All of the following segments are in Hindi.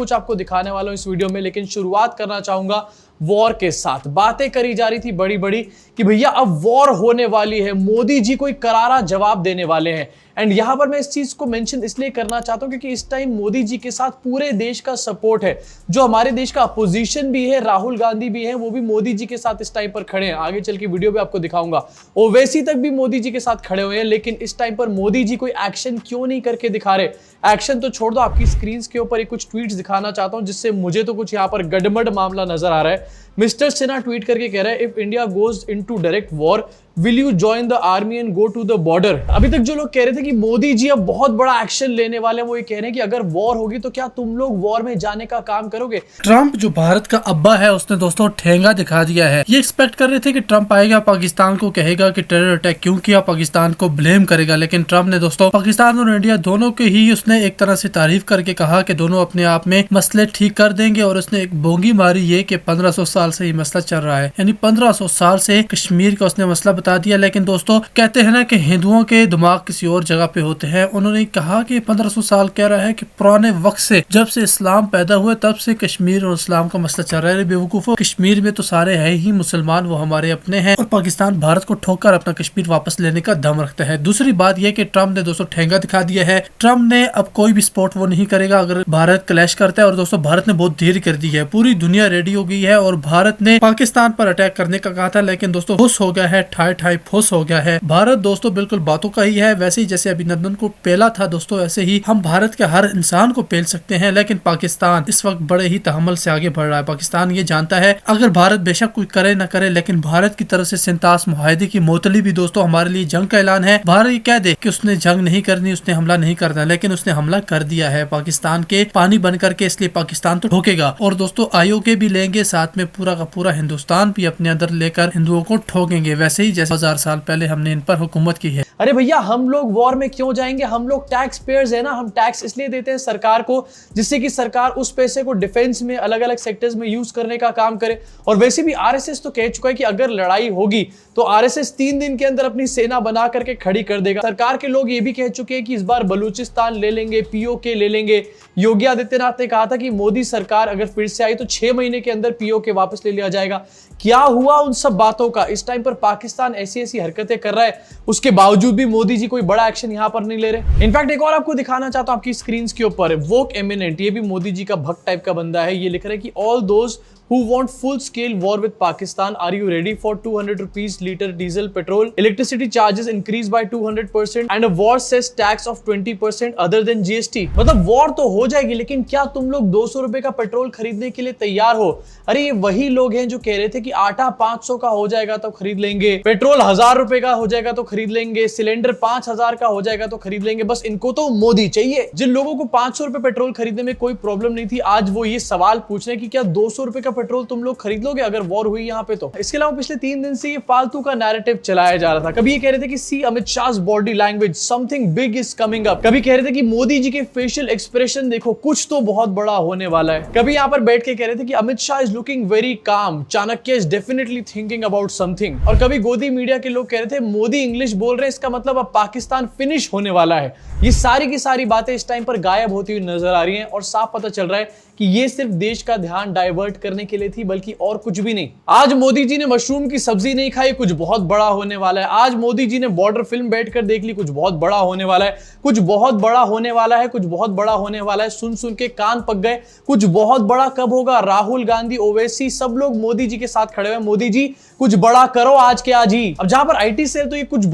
कुछ आपको दिखाने वाला हूं इस वीडियो में, लेकिन शुरुआत करना चाहूंगा वॉर के साथ। बातें करी जा रही थी बड़ी बड़ी कि भैया अब वॉर होने वाली है, मोदी जी कोई करारा जवाब देने वाले हैं। एंड यहां पर मैं इस चीज को मेंशन इसलिए करना चाहता हूं क्योंकि इस टाइम मोदी जी के साथ पूरे देश का सपोर्ट है। जो हमारे देश का अपोजिशन भी है, राहुल गांधी भी है, वो भी मोदी जी के साथ इस टाइम पर खड़े हैं। आगे चल के वीडियो में आपको दिखाऊंगा। ओवैसी तक भी मोदी जी के साथ खड़े हुए हैं, लेकिन इस टाइम पर मोदी जी कोई एक्शन क्यों नहीं करके दिखा रहे? एक्शन तो छोड़ दो, आपकी स्क्रीन के ऊपर कुछ ट्वीट्स दिखाना चाहता हूं जिससे मुझे तो कुछ यहां पर गड़बड़ मामला नजर आ रहा है। मिस्टर सिन्हा ट्वीट करके कह रहा है, if India goes into direct war will you join the army and go to the border. अभी तक जो लोग कह रहे थे कि मोदी जी अब बहुत बड़ा एक्शन लेने वाले हैं, वो ये कह रहे हैं कि अगर वॉर होगी तो क्या तुम लोग वॉर में जाने का काम करोगे? ट्रंप जो भारत का अब्बा है उसने दोस्तों ठेंगा दिखा दिया है। ये एक्सपेक्ट कर रहे थे कि ट्रंप आएगा, पाकिस्तान को कहेगा कि टेरर अटैक क्यों किया, पाकिस्तान को ब्लेम करेगा, लेकिन ट्रंप ने दोस्तों पाकिस्तान और इंडिया दोनों के ही उसने एक तरह से तारीफ करके कहा कि दोनों अपने आप में मसले ठीक कर देंगे। और उसने एक बोंगी मारी ये कि 1500 साल से ये मसला चल रहा है, यानी 1500 साल से कश्मीर का उसने मसला बता दिया। लेकिन दोस्तों कहते हैं ना कि हिंदुओं के दिमाग किसी और जगह पे होते हैं। उन्होंने कहा कि 1500 साल कह रहा है कि पुराने वक्त से, जब से इस्लाम पैदा हुए तब से कश्मीर और इस्लाम का मसला चल रहा है। बेवकूफों, कश्मीर में तो सारे है ही मुसलमान, वो हमारे अपने हैं, और पाकिस्तान भारत को ठोकर अपना कश्मीर वापस लेने का दम रखता है। दूसरी बात यह कि ट्रंप ने दोस्तों ठेंगा दिखा दिया है। ट्रंप ने अब कोई भी सपोर्ट वो नहीं करेगा अगर भारत क्लैश करता है। और दोस्तों भारत ने बहुत देर कर दी है, पूरी दुनिया रेडी हो गई है और भारत ने पाकिस्तान पर अटैक करने का कहा था, लेकिन दोस्तों फुस हो गया है, ठाई ठाई फुस हो गया है। भारत दोस्तों बिल्कुल बातों का ही है। वैसे ही जैसे अभिनंदन को पेला था दोस्तों, ऐसे ही हम भारत के हर इंसान को पेल सकते हैं। लेकिन पाकिस्तान इस वक्त बड़े ही तहम्मुल से आगे बढ़ रहा है। पाकिस्तान ये जानता है अगर भारत बेशक कोई करे न करे, लेकिन भारत की तरफ से सिंतास मुआहदे की मोतली भी दोस्तों हमारे लिए जंग का ऐलान है। भारत ये कह दे कि उसने जंग नहीं करनी, उसने हमला नहीं करना, लेकिन उसने हमला कर दिया है पाकिस्तान के पानी बन करके, इसलिए पाकिस्तान तो ठोकेगा। और दोस्तों आईओके भी लेंगे, साथ में पूरा का पूरा हिंदुस्तान भी अपने अंदर लेकर हिंदुओं को ठोकेंगे, वैसे ही जैसे 1000 साल पहले हमने इन पर हुकूमत की है। अरे भैया हम लोग वॉर में क्यों जाएंगे? हम लोग टैक्स पेयर्स है ना। हम टैक्स इसलिए देते हैं सरकार को जिससे कि सरकार उस पैसे को डिफेंस में, अलग अलग सेक्टर्स में यूज करने का काम करे। और वैसे भी आरएसएस तो कह चुका है कि अगर लड़ाई होगी तो आरएसएस 3 दिन के अंदर अपनी सेना बना करके खड़ी कर देगा। सरकार के लोग ये भी कह चुके हैं कि इस बार बलूचिस्तान ले लेंगे, पीओके ले लेंगे। योगी आदित्यनाथ ने कहा था कि मोदी सरकार अगर फिर से आई तो 6 महीने के अंदर पीओके वापस ले लिया जाएगा। क्या हुआ उन सब बातों का? इस टाइम पर पाकिस्तान ऐसी ऐसी हरकतें कर रहा है, उसके बावजूद भी मोदी जी कोई बड़ा एक्शन यहां पर नहीं ले रहे। इनफैक्ट एक और आपको दिखाना चाहता हूं आपकी स्क्रीन के ऊपर, वोक एमिनेंट, ये भी मोदी जी का भक्त टाइप का बंदा है। ये लिख रहा है कि all those who want full scale war with Pakistan, are you ready for 200 rupees liter diesel petrol? Electricity charges increased by 200% and a war says tax of 20% other than GST। मतलब वॉर तो हो जाएगी, लेकिन क्या तुम लोग 200 रुपए का पेट्रोल खरीदने के लिए तैयार हो? अरे ये वही लोग हैं जो कह रहे थे कि आटा 500 का हो जाएगा तो खरीद लेंगे, पेट्रोल 1000 रुपए का हो जाएगा तो खरीद लेंगे, सिलेंडर 5000 का हो जाएगा तो खरीद लेंगे। बस इनको तो मोदी चाहिए। जिन लोगों को 500 रुपए पेट्रोल खरीदने में कोई प्रॉब्लम नहीं थी, आज वो ये सवाल पूछ रहे हैं कि क्या 200 रुपए का पेट्रोल तुम लोग खरीद लोगे अगर वॉर हुई यहाँ पे तो? इसके अलावा पिछले 3 दिन से ये फालतू का नैरेटिव चलाया जा रहा था। कभी ये कह रहे थे कि see Amit Shah body language, something big is coming up. कभी कह रहे थे कि मोदी जी के फेशियल एक्सप्रेशन देखो, कुछ तो बहुत बड़ा होने वाला है। कभी यहाँ पर बैठ के कह रहे थे कि Amit Shah is looking very calm, Chanakya is definitely thinking about something. और कभी गोदी मीडिया के लोग कह रहे थे मोदी इंग्लिश बोल रहे हैं, इसका मतलब अब पाकिस्तान फिनिश होने वाला है। ये सारी की सारी बातें इस टाइम पर गायब होती हुई नजर आ रही हैं और साफ पता चल रहा है कि ये सिर्फ देश का ध्यान डाइवर्ट करने के लिए थी, बल्कि और कुछ भी नहीं। आज मोदी जी ने मशरूम की सब्जी नहीं खाई, कुछ बहुत बड़ा होने वाला है। आज मोदी जी ने बॉर्डर फिल्म बैठकर देख ली, कुछ बहुत बड़ा होने वाला है। कुछ बहुत बड़ा होने वाला है, कुछ बहुत बड़ा होने वाला है। सुन सुन के कान पक गए। कुछ बहुत बड़ा कब होगा? राहुल गांधी, ओवैसी, सब लोग मोदी जी के साथ खड़े हुए। मोदी जी कुछ बड़ा करो आज के आज ही। अब जहां पर आईटी सेल तो ये कुछ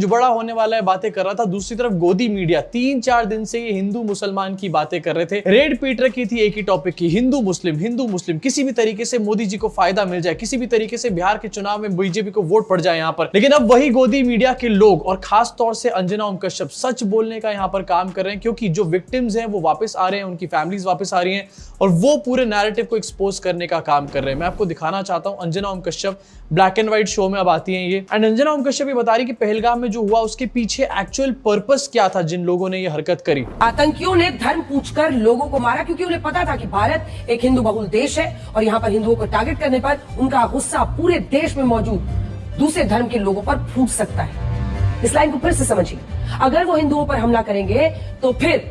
बड़ा होने वाला है बातें कर रहा था, दूसरी तरफ गोदी मीडिया 3-4 दिन से ये हिंदू मुसलमान की बातें कर रहे थे। रेड पीट रखी थी एक ही टॉपिक की, हिंदू मुस्लिम, किसी भी तरीके से मोदी जी को फायदा मिल जाए, किसी भी तरीके से बिहार के चुनाव में बीजेपी को वोट पड़ जाए यहां पर। लेकिन अब वही गोदी मीडिया के लोग और खास तौर से अंजना ओम कश्यप सच बोलने का यहां पर काम कर रहे हैं, क्योंकि जो विक्टिम्स हैं वो वापस आ रहे हैं, उनकी फैमिलीज वापस आ रही हैं और वो पूरे नैरेटिव को एक्सपोज करने का काम कर रहे हैं। मैं आपको दिखाना चाहता हूं Anjana Om Kashyap black and white show में अब आती हैं ये, एंड अंजना ओम कश्यप ये बता रही कि पहलगाम में जो हुआ उसके पीछे एक्चुअल पर्पस क्या था जिन लोगों ने ये हरकत करी। आतंकियों ने धर्म पूछकर लोगों को मारा, क्योंकि उन्हें पता था कि भारत एक हिंदू बहुल देश है और यहाँ पर हिंदुओं को टारगेट करने पर उनका गुस्सा पूरे देश में मौजूद दूसरे धर्म के लोगों पर फूट सकता है। इस लाइन को फिर से समझिए, अगर वो हिंदुओं पर हमला करेंगे तो फिर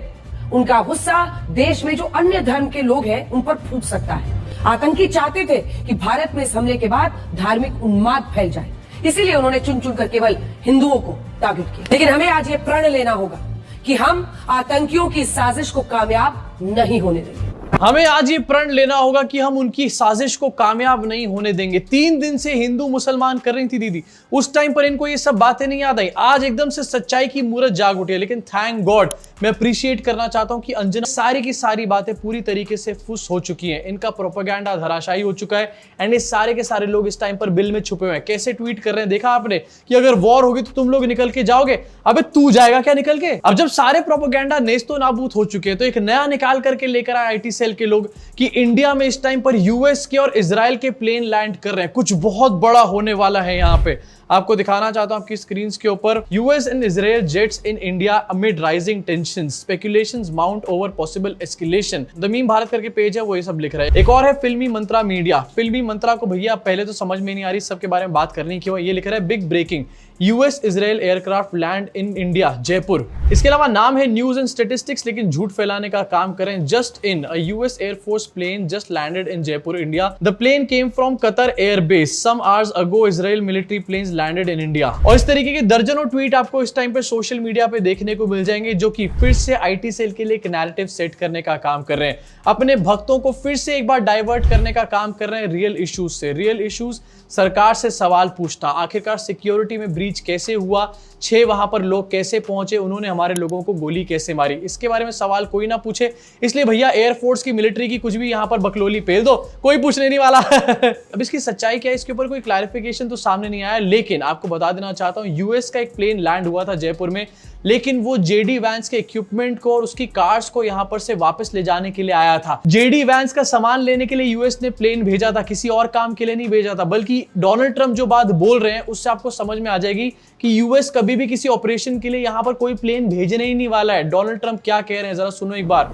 उनका गुस्सा देश में जो अन्य धर्म के लोग हैं उन पर फूट सकता है। आतंकी चाहते थे कि भारत में इस हमले के बाद धार्मिक उन्माद फैल जाए, इसीलिए उन्होंने चुन चुनकर केवल हिंदुओं को टारगेट किया। लेकिन हमें आज ये प्रण लेना होगा कि हम आतंकियों की साजिश को कामयाब नहीं होने देंगे। हमें आज ये प्रण लेना होगा कि हम उनकी साजिश को कामयाब नहीं होने देंगे। 3 दिन से हिंदू मुसलमान कर रही थी दीदी, उस टाइम पर इनको ये सब बातें नहीं याद आई। आज एकदम से सच्चाई की मूरत जाग उठी है। लेकिन थैंक गॉड, मैं अप्रिशिएट करना चाहता हूं कि अंजना सारी की सारी बातें पूरी तरीके से फुस हो चुकी हैं। इनका प्रोपेगेंडा धराशायी हो चुका है एंड ये सारे के सारे लोग इस टाइम पर बिल में छुपे हुए हैं। कैसे ट्वीट कर रहे हैं देखा आपने कि अगर वॉर होगी तो तुम लोग निकल के जाओगे। अबे तू जाएगा क्या निकल के? अब जब सारे प्रोपेगेंडा नेस्तो नाबूद हो चुके हैं तो एक नया निकाल करके लेकर आए आईटी सेल के लोग कि इंडिया में इस टाइम पर यूएस के और इजराइल के प्लेन लैंड कर रहे हैं। कुछ बहुत बड़ा होने वाला है। यहां पे आपको दिखाना चाहता हूं आपकी स्क्रीन के ऊपर, US and Israel jets in India amid rising tensions, speculations mount over possible escalation. The meme Bharat करके पेज है वो ये सब लिख रहा है। एक और है फिल्मी मंत्रा मीडिया। फिल्मी मंत्रा को भैया पहले तो समझ में नहीं आ रही, सबके बारे में बात करनी क्यों। ये लिख रहा है big breaking, US Israel aircraft land in India Jaipur. इसके अलावा नाम है न्यूज एंड स्टेटिस्टिक्स, लेकिन झूठ फैलाने का काम करें। Just in, a US air force plane just landed in Jaipur India. The plane came from Qatar airbase, some hours ago Israel military planes landed in India. और इस तरीके के दर्जनों ट्वीट आपको इस टाइम पे सोशल मीडिया पे देखने को मिल जाएंगे, जो कि फिर से आईटी सेल के लिए एक नैरेटिव सेट करने का काम कर रहे हैं। अपने भक्तों को फिर से एक बार डाइवर्ट करने का काम कर रहे हैं रियल इश्यूज से। रियल इश्यूज, सरकार से सवाल पूछना, आखिरकार सिक्योरिटी में ब्रीच कैसे हुआ, 6 वहां पर लोग कैसे पहुंचे, उन्होंने हमारे लोगों को गोली कैसे मारी, इसके बारे में सवाल कोई ना पूछे। इसलिए भैया एयरफोर्स की, मिलिट्री की कुछ भी यहां पर बकलोली पेल दो, कोई पूछने नहीं वाला। अब इसकी सच्चाई क्या है, इसके ऊपर कोई क्लैरिफिकेशन तो सामने नहीं आया। लेकिन आपको बता देना चाहता हूं, यूएस का एक प्लेन लैंड हुआ था जयपुर में, लेकिन वो जेडी वैंस के इक्विपमेंट को और उसकी कार्स को यहां पर से वापस ले जाने के लिए आया था। जेडी वैंस का सामान लेने के लिए यूएस ने प्लेन भेजा था, किसी और काम के लिए नहीं भेजा था। बल्कि डोनाल्ड ट्रंप जो बात बोल रहे हैं उससे आपको समझ में आ जाएगी कि यूएस कभी भी किसी ऑपरेशन के लिए यहां पर कोई प्लेन भेजने ही नहीं वाला है। डोनाल्ड ट्रंप क्या कह रहे हैं जरा सुनो एक बार।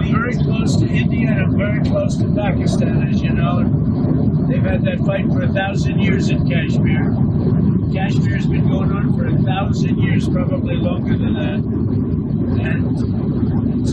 very close to India and very close to Pakistan, as you know. They've had that fight for 1,000 years in Kashmir. Kashmir's been going on for 1,000 years, probably longer than that. And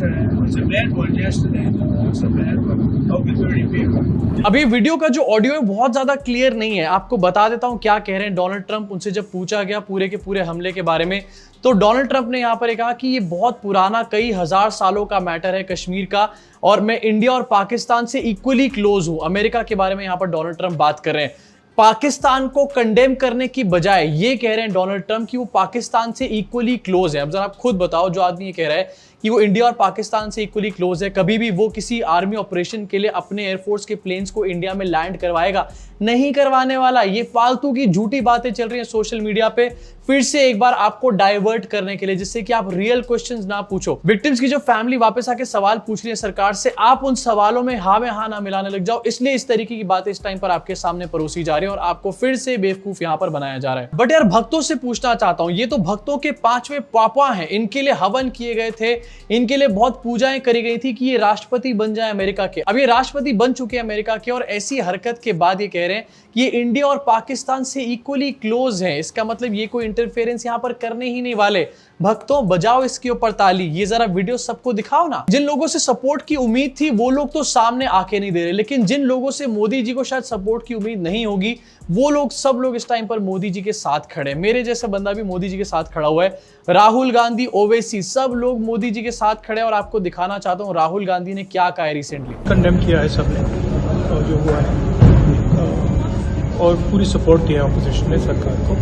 it was a bad one yesterday. It was a bad one. Over 30 people. अभी वीडियो का जो ऑडियो है बहुत ज्यादा क्लियर नहीं है। आपको बता देता हूं क्या कह रहे हैं डोनाल्ड ट्रंप। उनसे जब पूछा गया पूरे के पूरे हमले के बारे में, तो डोनाल्ड ट्रंप ने यहां पर कहा कि ये बहुत पुराना, कई हजार सालों का मैटर है कश्मीर का, और मैं इंडिया और पाकिस्तान से इक्वली क्लोज हूं। अमेरिका के बारे में यहां पर डोनाल्ड ट्रंप बात कर रहे हैं। पाकिस्तान को कंडेम करने की बजाय ये कह रहे हैं डोनाल्ड ट्रंप कि वो पाकिस्तान से इक्वली क्लोज है। अब जरा आप खुद बताओ, जो आदमी ये कह रहा है कि वो इंडिया और पाकिस्तान से इक्वली क्लोज है, कभी भी वो किसी आर्मी ऑपरेशन के लिए अपने एयरफोर्स के प्लेन्स को इंडिया में लैंड करवाएगा? नहीं करवाने वाला। ये फालतू की झूठी बातें चल रही हैं सोशल मीडिया पे, फिर से एक बार आपको डाइवर्ट करने के लिए, जिससे कि आप रियल क्वेश्चंस ना पूछो। विक्टिम्स की जो फैमिली वापस आके सवाल पूछ रही है सरकार से, आप उन सवालों में हाँ में हाँ ना मिलाने लग जाओ। इसलिए इस तरीके की बातें इस टाइम पर आपके सामने परोसी जा रही है और आपको फिर से बेवकूफ यहां पर बनाया जा रहा है। बट यार भक्तों से पूछना चाहता हूं, ये तो भक्तों के 5वें पापा हैं, इनके लिए हवन किए गए थे, इनके लिए बहुत पूजाएं करी गई थी कि ये राष्ट्रपति बन जाए अमेरिका के। अब ये राष्ट्रपति बन चुके हैं अमेरिका के, और ऐसी हरकत के बाद ये कह रहे हैं कि ये इंडिया और पाकिस्तान से इक्वली क्लोज हैं। इसका मतलब ये कोई इंटरफेरेंस यहां पर करने ही नहीं वाले। भक्तों बजाओ इसके ऊपर ताली, ये जरा वीडियो सबको दिखाओ ना। जिन लोगों से सपोर्ट की उम्मीद थी वो लोग तो सामने आके नहीं दे रहे, लेकिन जिन लोगों से मोदी जी को शायद सपोर्ट की उम्मीद नहीं होगी, वो लोग, सब लोग इस टाइम पर मोदी जी के साथ खड़े हैं। मेरे जैसा बंदा भी मोदी जी के साथ खड़ा हुआ है। राहुल गांधी, ओवैसी, सब लोग मोदी जी के साथ खड़े हैं। और आपको दिखाना चाहता हूं राहुल गांधी ने क्या कहा है रिसेंटली। कंडेम किया है सबने जो हुआ है, और पूरी सपोर्ट किया है ऑपोजिशन ने सरकार को।